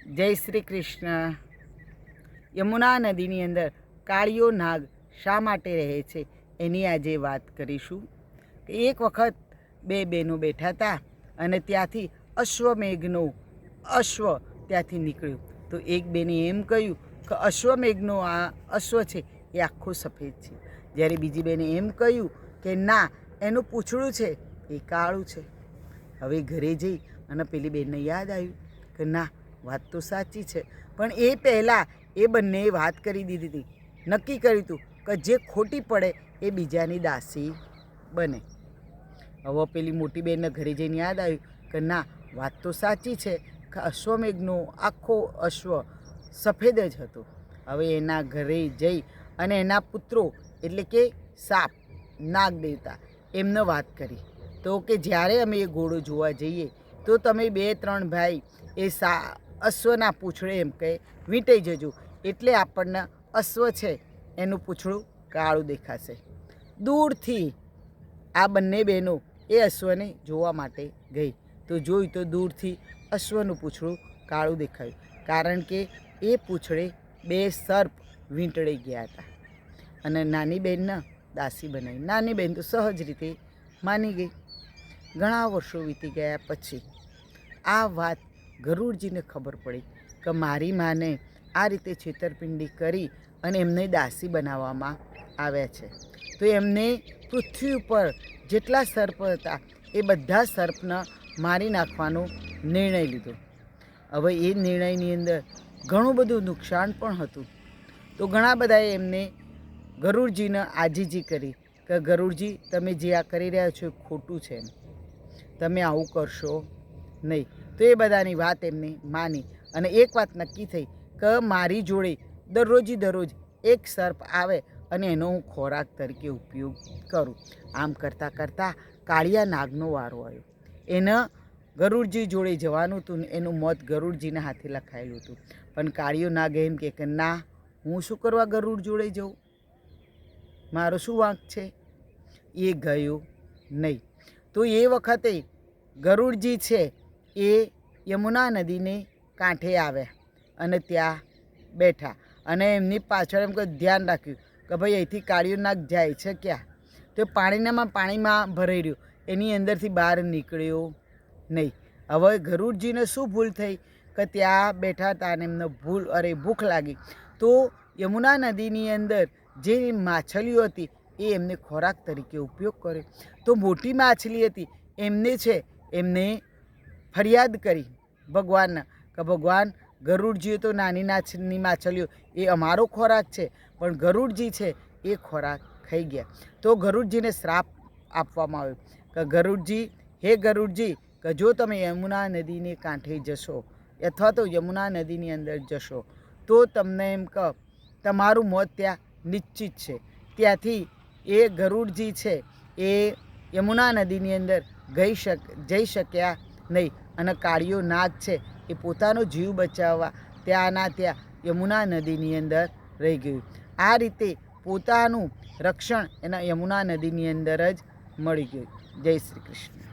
જય શ્રી કૃષ્ણ. યમુના નદીની અંદર કાળિયો નાગ શા માટે રહે છે એની આજે વાત કરીશું. એક વખત બે બહેનો બેઠા હતા અને ત્યાંથી અશ્વમેઘનો અશ્વ ત્યાંથી નીકળ્યો. તો એક બેને એમ કહ્યું કે અશ્વમેઘનો આ અશ્વ છે એ આખું સફેદ છે. જ્યારે બીજી બેને એમ કહ્યું કે ના, એનું પૂંછડું છે એ કાળું છે. હવે ઘરે જઈ અને પેલી બેનને યાદ આવ્યું કે ના, વાત તો સાચી છે, પણ એ પહેલાં એ બંનેએ વાત કરી દીધી હતી, નક્કી કર્યું હતું કે જે ખોટી પડે એ બીજાની દાસી બને. હવે પેલી મોટી બેનને ઘરે જઈને યાદ આવ્યું કે ના, વાત તો સાચી છે કે અશ્વમેઘનો આખો અશ્વ સફેદ જ હતો. હવે એના ઘરે જઈ અને એના પુત્રો એટલે કે સાપ, નાગ દેવતા, એમને વાત કરી. તો કે જ્યારે અમે એ ઘોડો જોવા જઈએ તો તમે 2-3 ભાઈ એ અશ્વના પૂંછડે એમ કહે વીંટાઈ જજો, એટલે આપણને અશ્વ છે એનું પૂંછડું કાળું દેખાશે. દૂરથી આ બંને બહેનો એ અશ્વને જોવા માટે ગઈ તો જોયું તો દૂરથી અશ્વનું પૂંછડું કાળું દેખાયું, કારણ કે એ પૂંછડે 2 સર્પ વીંટળાઈ ગયા હતા અને નાની બહેનને દાસી બનાવી. નાની બહેન તો સહજ રીતે માની ગઈ. ઘણા વર્ષો વીતી ગયા પછી આ વાત ગરુડજીને ખબર પડી કે મારી માને આ રીતે છેતરપિંડી કરી અને એમને દાસી બનાવવામાં આવ્યા છે. તો એમને પૃથ્વી ઉપર જેટલા સર્પ હતા એ બધા સર્પને મારી નાખવાનો નિર્ણય લીધો. હવે એ નિર્ણયની અંદર ઘણું બધું નુકસાન પણ હતું. તો ઘણા બધાએ એમને ગરુડજીને આજીજી કરી કે ગરુડજી, તમે જે આ કરી રહ્યા છો એ ખોટું છે, તમે આવું કરશો નહીં. તો એ બધાની વાત એમને માની અને એક વાત નક્કી થઈ કે મારી જોડે દરરોજ એક સર્પ આવે અને એનો હું ખોરાક તરીકે ઉપયોગ કરું. આમ કરતાં કરતાં કાળિયા નાગનો વારો આવ્યો. એને ગરુડજી જોડે જવાનું હતું ને એનું મોત ગરુડજીના હાથે લખાયેલું હતું. પણ કાળિયો નાગ એમ કે ના, હું શું કરવા ગરુડ જોડે જઉં, મારો શું વાંક છે? એ ગયો નહીં. તો એ વખતે ગરુડજી છે એ યમુના નદીને કાંઠે આવ્યા અને ત્યાં બેઠા અને એમની પાછળ એમ કોઈ ધ્યાન રાખ્યું કે ભાઈ અહીંથી કાળિયો નાગ જાય છે ક્યાં. તો પાણીમાં ભરાઈ રહ્યો, એની અંદરથી બહાર નીકળ્યો નહીં. હવે ગરુડજીને શું ભૂલ થઈ કે ત્યાં બેઠા હતા અને એમને ભૂખ લાગી. તો યમુના નદીની અંદર જે માછલીઓ હતી એ એમને ખોરાક તરીકે ઉપયોગ કર્યો. તો મોટી માછલી હતી એમને ફરિયાદ કરી ભગવાનને કે ભગવાન, ગરુડજીએ તો નાની માછલીઓ એ અમારો ખોરાક છે, પણ ગરુડજી છે એ ખોરાક ખાઈ ગયા. તો ગરુડજીને શ્રાપ આપવામાં આવ્યો કે ગરુડજી કે જો તમે યમુના નદીને કાંઠે જશો અથવા તો યમુના નદીની અંદર જશો તો તમને એમ કે તમારું મોત ત્યાં નિશ્ચિત છે. ત્યાંથી એ ગરુડજી છે એ યમુના નદીની અંદર જઈ શક્યા નહીં અને કાળિયો નાગ છે એ પોતાનો જીવ બચાવવા ત્યાં યમુના નદીની અંદર રહી ગયું. આ રીતે પોતાનું રક્ષણ એના યમુના નદીની અંદર જ મળી ગયું. જય શ્રી કૃષ્ણ.